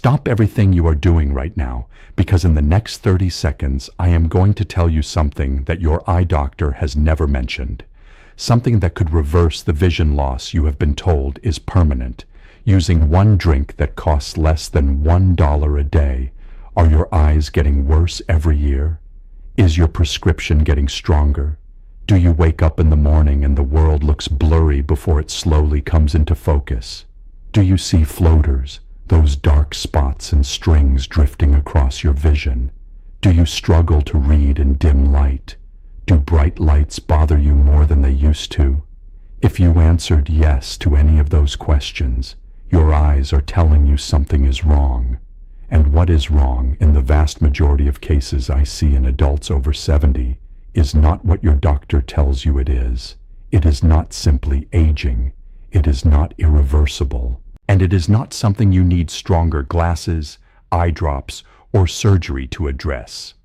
Stop everything you are doing right now, because in the next 30 seconds, I am going to tell you something that your eye doctor has never mentioned. Something that could reverse the vision loss you have been told is permanent, using one drink that costs less than $1 a day. Are your eyes getting worse every year? Is your prescription getting stronger? Do you wake up in the morning and the world looks blurry before it slowly comes into focus? Do you see floaters, those dark spots and strings drifting across your vision? Do you struggle to read in dim light? Do bright lights bother you more than they used to? If you answered yes to any of those questions, your eyes are telling you something is wrong. And what is wrong, in the vast majority of cases I see in adults over 70, is not what your doctor tells you it is. It is not simply aging. It is not irreversible. And it is not something you need stronger glasses, eye drops, or surgery to address.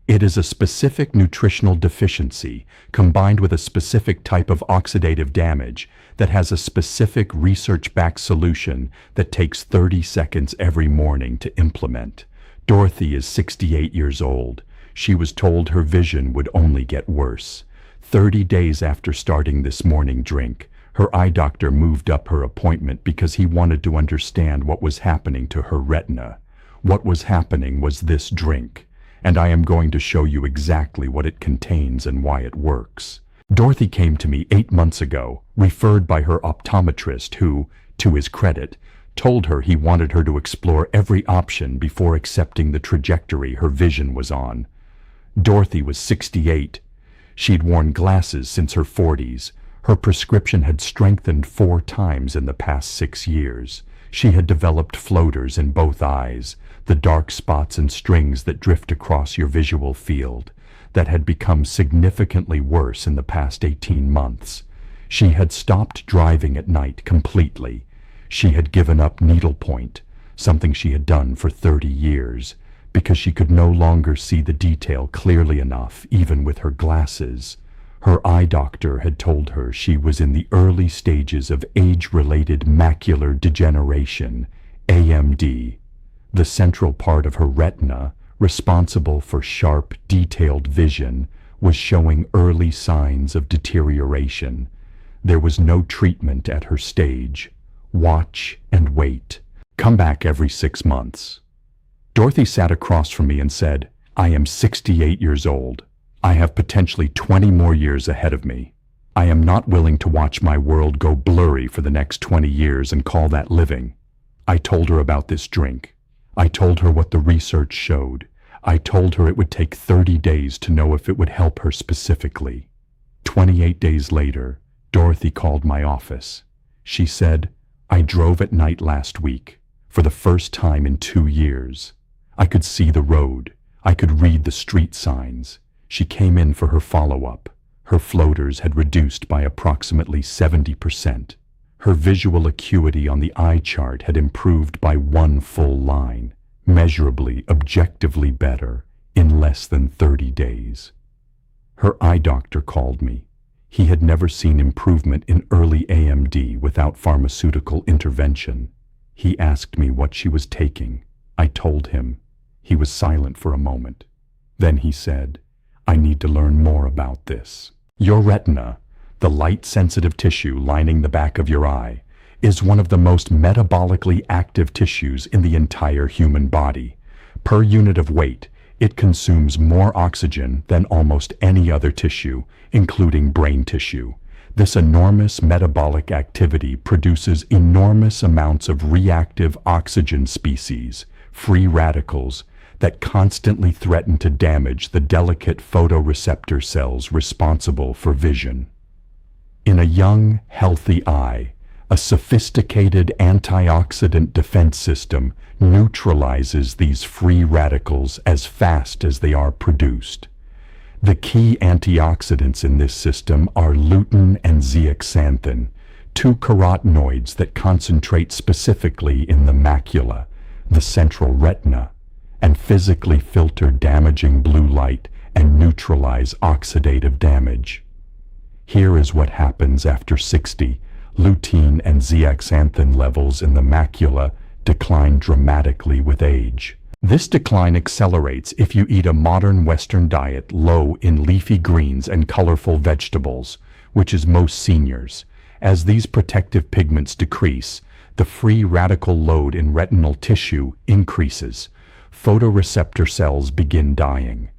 It is a specific nutritional deficiency combined with a specific type of oxidative damage that has a specific research-backed solution that takes 30 seconds every morning to implement. Dorothy is 68 years old. She was told her vision would only get worse. 30 days after starting this morning drink, her eye doctor moved up her appointment because he wanted to understand what was happening to her retina. What was happening was this drink, and I am going to show you exactly what it contains and why it works. Dorothy came to me 8 months ago, referred by her optometrist who, to his credit, told her he wanted her to explore every option before accepting the trajectory her vision was on. Dorothy was 68. She'd worn glasses since her 40s. Her prescription had strengthened 4 times in the past 6 years. She had developed floaters in both eyes, the dark spots and strings that drift across your visual field, that had become significantly worse in the past 18 months. She had stopped driving at night completely. She had given up needlepoint, something she had done for 30 years, because she could no longer see the detail clearly enough, even with her glasses. Her eye doctor had told her she was in the early stages of age-related macular degeneration, AMD. The central part of her retina, responsible for sharp, detailed vision, was showing early signs of deterioration. There was no treatment at her stage. Watch and wait. Come back every 6 months. Dorothy sat across from me and said, "I am 68 years old. I have potentially 20 more years ahead of me. I am not willing to watch my world go blurry for the next 20 years and call that living." I told her about this drink. I told her what the research showed. I told her it would take 30 days to know if it would help her specifically. 28 days later, Dorothy called my office. She said, "I drove at night last week, for the first time in 2 years. I could see the road. I could read the street signs." She came in for her follow-up. Her floaters had reduced by approximately 70%. Her visual acuity on the eye chart had improved by 1 full line, measurably, objectively better, in less than 30 days. Her eye doctor called me. He had never seen improvement in early AMD without pharmaceutical intervention. He asked me what she was taking. I told him. He was silent for a moment. Then he said, "I need to learn more about this. Your retina, the light-sensitive tissue lining the back of your eye, is one of the most metabolically active tissues in the entire human body. Per unit of weight, it consumes more oxygen than almost any other tissue, including brain tissue. This enormous metabolic activity produces enormous amounts of reactive oxygen species, free radicals, that constantly threaten to damage the delicate photoreceptor cells responsible for vision. In a young, healthy eye, a sophisticated antioxidant defense system neutralizes these free radicals as fast as they are produced. The key antioxidants in this system are lutein and zeaxanthin, 2 carotenoids that concentrate specifically in the macula, the central retina, and physically filter damaging blue light and neutralize oxidative damage. Here is what happens after 60. Lutein and zeaxanthin levels in the macula decline dramatically with age. This decline accelerates if you eat a modern Western diet low in leafy greens and colorful vegetables, which is most seniors. As these protective pigments decrease, the free radical load in retinal tissue increases. Photoreceptor cells begin dying.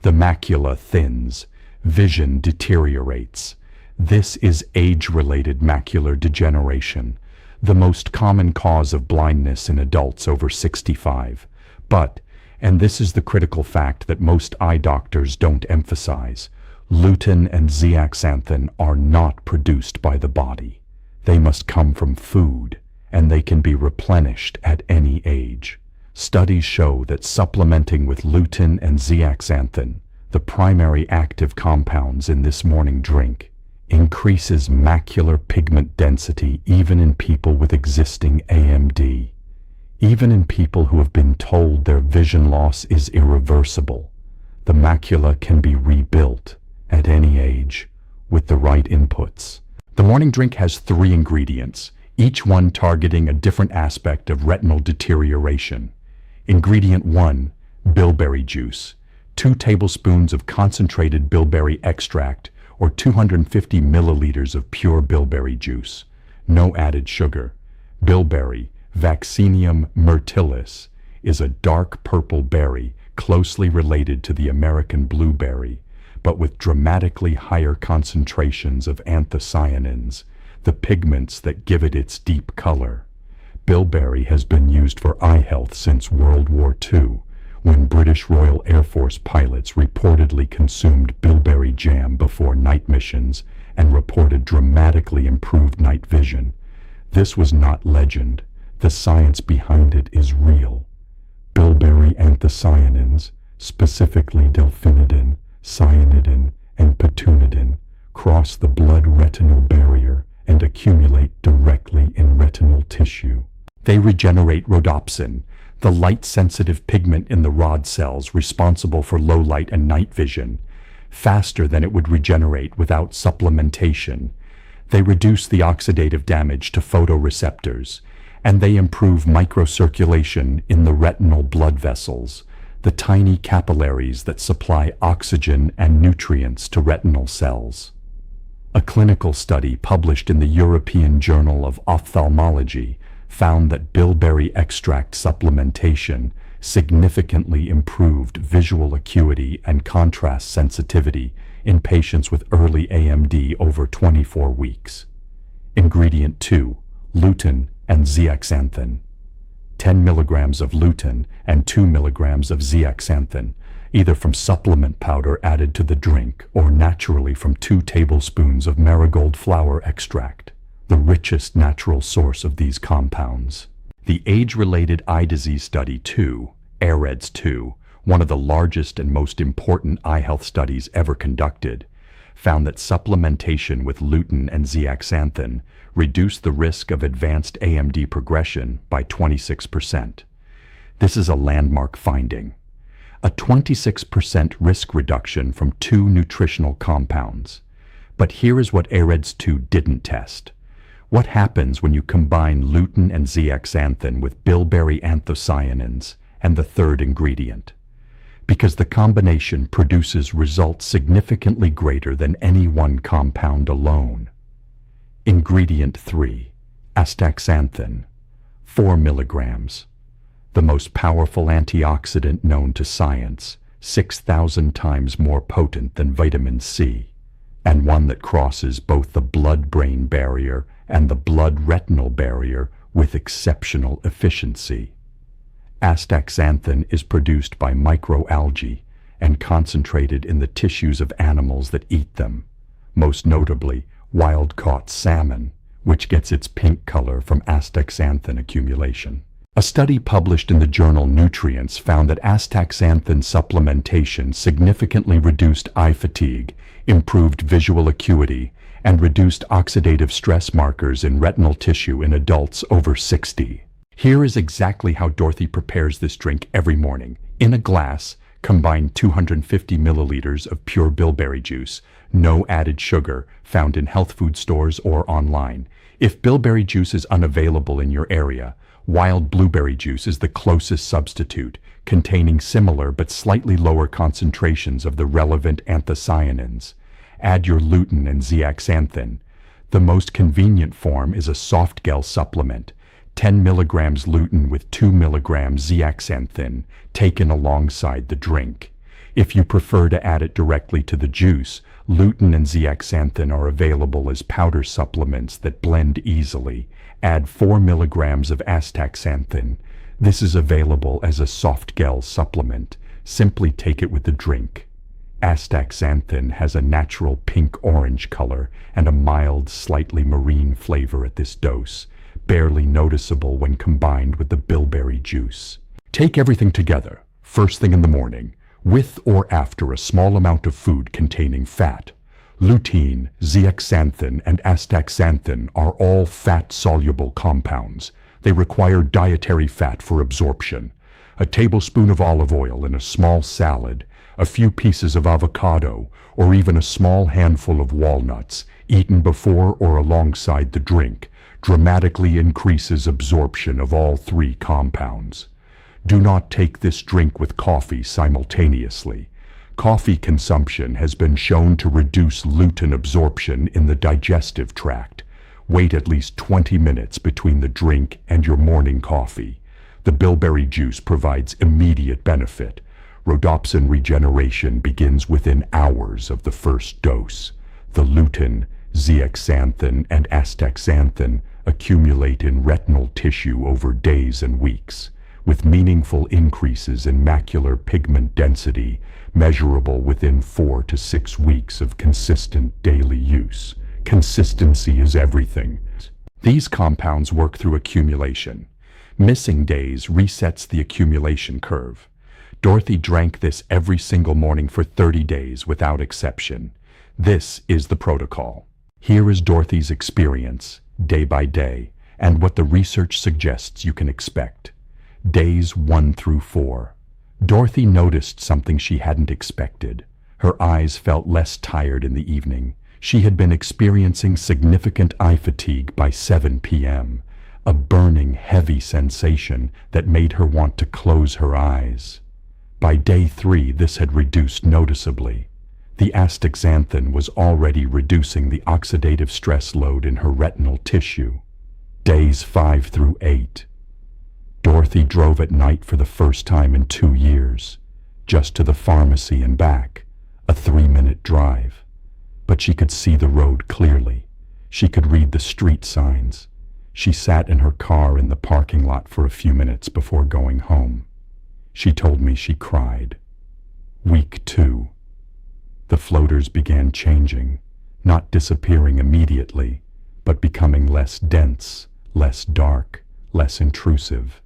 The macula thins. Vision deteriorates. This is age-related macular degeneration, the most common cause of blindness in adults over 65. But, and this is the critical fact that most eye doctors don't emphasize, lutein and zeaxanthin are not produced by the body. They must come from food, and they can be replenished at any age. Studies show that supplementing with lutein and zeaxanthin, the primary active compounds in this morning drink, increases macular pigment density even in people with existing AMD. Even in people who have been told their vision loss is irreversible, the macula can be rebuilt at any age with the right inputs. The morning drink has 3 ingredients, each one targeting a different aspect of retinal deterioration. Ingredient 1, bilberry juice. 2 tablespoons of concentrated bilberry extract or 250 milliliters of pure bilberry juice. No added sugar. Bilberry, Vaccinium myrtillus, is a dark purple berry closely related to the American blueberry, but with dramatically higher concentrations of anthocyanins, the pigments that give it its deep color. Bilberry has been used for eye health since World War II, when British Royal Air Force pilots reportedly consumed bilberry jam before night missions and reported dramatically improved night vision. This was not legend. The science behind it is real. Bilberry anthocyanins, specifically delphinidin, cyanidin, and petunidin, cross the blood-retinal barrier and accumulate directly in retinal tissue. They regenerate rhodopsin, the light-sensitive pigment in the rod cells responsible for low light and night vision, faster than it would regenerate without supplementation. They reduce the oxidative damage to photoreceptors, and they improve microcirculation in the retinal blood vessels, the tiny capillaries that supply oxygen and nutrients to retinal cells. A clinical study published in the European Journal of Ophthalmology found that bilberry extract supplementation significantly improved visual acuity and contrast sensitivity in patients with early AMD over 24 weeks. Ingredient 2, lutein and zeaxanthin. 10 milligrams of lutein and 2 milligrams of zeaxanthin, either from supplement powder added to the drink or naturally from 2 tablespoons of marigold flower extract, the richest natural source of these compounds. The age-related eye disease study 2, AREDS 2, one of the largest and most important eye health studies ever conducted, found that supplementation with lutein and zeaxanthin reduced the risk of advanced AMD progression by 26%. This is a landmark finding. A 26% risk reduction from 2 nutritional compounds. But here is what AREDS 2 didn't test. What happens when you combine lutein and zeaxanthin with bilberry anthocyanins and the third ingredient? Because the combination produces results significantly greater than any one compound alone. Ingredient 3, astaxanthin, 4 milligrams. The most powerful antioxidant known to science, 6,000 times more potent than vitamin C, and one that crosses both the blood-brain barrier and the blood-retinal barrier with exceptional efficiency. Astaxanthin is produced by microalgae and concentrated in the tissues of animals that eat them, most notably wild-caught salmon, which gets its pink color from astaxanthin accumulation. A study published in the journal Nutrients found that astaxanthin supplementation significantly reduced eye fatigue, improved visual acuity, and reduced oxidative stress markers in retinal tissue in adults over 60. Here is exactly how Dorothy prepares this drink every morning. In a glass, combine 250 milliliters of pure bilberry juice, no added sugar, found in health food stores or online. If bilberry juice is unavailable in your area, Wild blueberry juice is the closest substitute, containing similar but slightly lower concentrations of the relevant anthocyanins. Add your lutein and zeaxanthin. The most convenient form is a soft gel supplement, 10 milligrams lutein with 2 milligrams zeaxanthin, taken alongside the drink. If you prefer to add it directly to the juice, lutein and zeaxanthin are available as powder supplements that blend easily. Add 4 milligrams of astaxanthin. This is available as a soft gel supplement. Simply take it with the drink. Astaxanthin has a natural pink-orange color and a mild, slightly marine flavor at this dose, barely noticeable when combined with the bilberry juice. Take everything together, first thing in the morning, with or after a small amount of food containing fat. Lutein, zeaxanthin, and astaxanthin are all fat-soluble compounds. They require dietary fat for absorption. A tablespoon of olive oil in a small salad, a few pieces of avocado, or even a small handful of walnuts, eaten before or alongside the drink, dramatically increases absorption of all three compounds. Do not take this drink with coffee simultaneously. Coffee consumption has been shown to reduce lutein absorption in the digestive tract. Wait at least 20 minutes between the drink and your morning coffee. The bilberry juice provides immediate benefit. Rhodopsin regeneration begins within hours of the first dose. The lutein, zeaxanthin, and astaxanthin accumulate in retinal tissue over days and weeks, with meaningful increases in macular pigment density measurable within 4 to 6 weeks of consistent daily use. Consistency is everything. These compounds work through accumulation. Missing days resets the accumulation curve. Dorothy drank this every single morning for 30 days without exception. This is the protocol. Here is Dorothy's experience, day by day, and what the research suggests you can expect. Days 1 through 4. Dorothy noticed something she hadn't expected. Her eyes felt less tired in the evening. She had been experiencing significant eye fatigue by 7 p.m., a burning, heavy sensation that made her want to close her eyes. By day 3, this had reduced noticeably. The astaxanthin was already reducing the oxidative stress load in her retinal tissue. Days 5 through 8. Dorothy drove at night for the first time in 2 years, just to the pharmacy and back, a 3-minute drive. But she could see the road clearly. She could read the street signs. She sat in her car in the parking lot for a few minutes before going home. She told me she cried. Week 2. The floaters began changing, not disappearing immediately, but becoming less dense, less dark, less intrusive.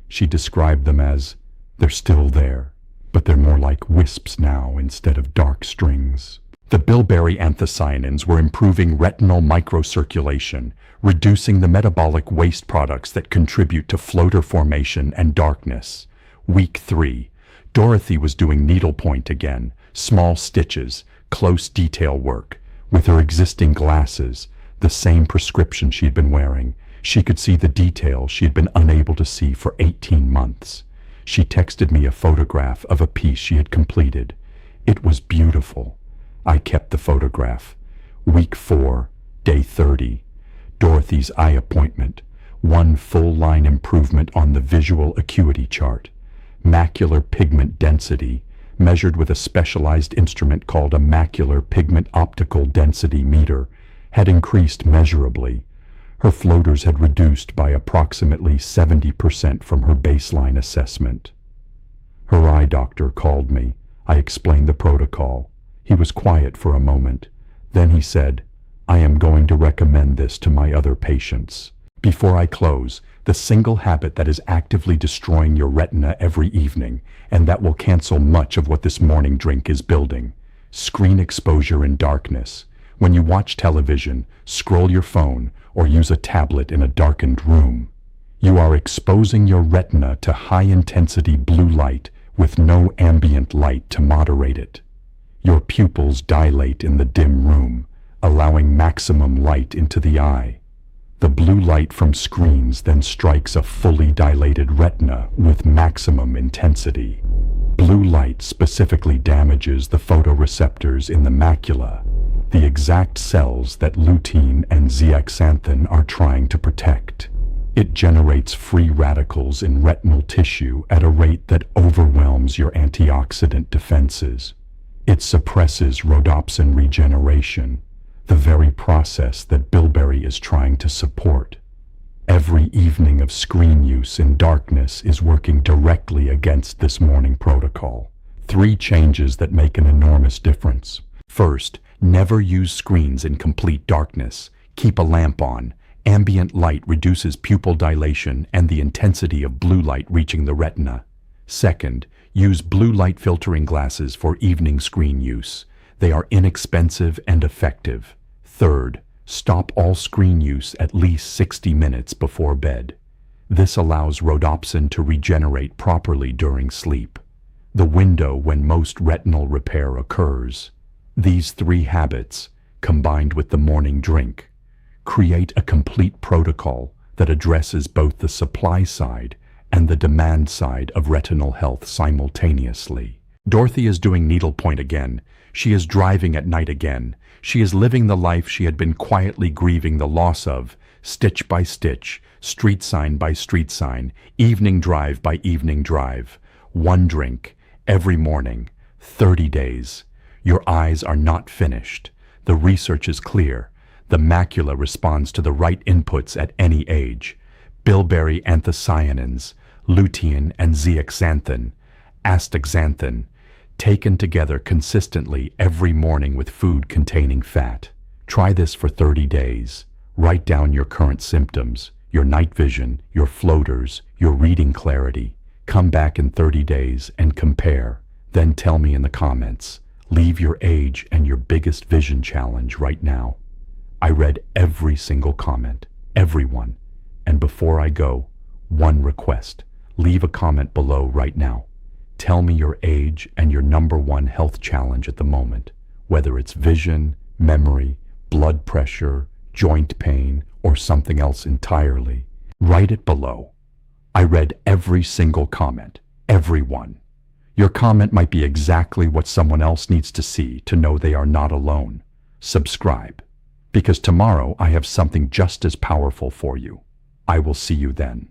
She described them as, they're still there, but they're more like wisps now instead of dark strings. The bilberry anthocyanins were improving retinal microcirculation, reducing the metabolic waste products that contribute to floater formation and darkness. Week 3. Dorothy was doing needlepoint again, small stitches, close detail work. With her existing glasses, the same prescription she had been wearing, she could see the details she had been unable to see for 18 months. She texted me a photograph of a piece she had completed. It was beautiful. I kept the photograph. Week 4, day 30. Dorothy's eye appointment. 1 full-line improvement on the visual acuity chart. Macular pigment density, measured with a specialized instrument called a macular pigment optical density meter, had increased measurably. Her floaters had reduced by approximately 70% from her baseline assessment. Her eye doctor called me. I explained the protocol. He was quiet for a moment. Then he said, I am going to recommend this to my other patients. Before I close, the single habit that is actively destroying your retina every evening, and that will cancel much of what this morning drink is building. Screen exposure in darkness. When you watch television, scroll your phone, or use a tablet in a darkened room, you are exposing your retina to high-intensity blue light with no ambient light to moderate it. Your pupils dilate in the dim room, allowing maximum light into the eye. The blue light from screens then strikes a fully dilated retina with maximum intensity. Blue light specifically damages the photoreceptors in the macula, the exact cells that lutein and zeaxanthin are trying to protect. It generates free radicals in retinal tissue at a rate that overwhelms your antioxidant defenses. It suppresses rhodopsin regeneration, the very process that bilberry is trying to support. Every evening of screen use in darkness is working directly against this morning protocol. 3 changes that make an enormous difference. First, never use screens in complete darkness. Keep a lamp on. Ambient light reduces pupil dilation and the intensity of blue light reaching the retina. Second, use blue light filtering glasses for evening screen use. They are inexpensive and effective. Third, stop all screen use at least 60 minutes before bed. This allows rhodopsin to regenerate properly during sleep, the window when most retinal repair occurs. These 3 habits, combined with the morning drink, create a complete protocol that addresses both the supply side and the demand side of retinal health simultaneously. Dorothy is doing needlepoint again. She is driving at night again. She is living the life she had been quietly grieving the loss of, stitch by stitch, street sign by street sign, evening drive by evening drive. 1 drink, every morning, 30 days. Your eyes are not finished. The research is clear. The macula responds to the right inputs at any age. Bilberry anthocyanins, lutein and zeaxanthin, astaxanthin, taken together consistently every morning with food containing fat. Try this for 30 days. Write down your current symptoms, your night vision, your floaters, your reading clarity. Come back in 30 days and compare. Then tell me in the comments. Leave your age and your biggest vision challenge right now. I read every single comment, everyone. And before I go, one request. Leave a comment below right now. Tell me your age and your #1 health challenge at the moment, whether it's vision, memory, blood pressure, joint pain, or something else entirely. Write it below. I read every single comment, every one. Your comment might be exactly what someone else needs to see to know they are not alone. Subscribe, because tomorrow I have something just as powerful for you. I will see you then.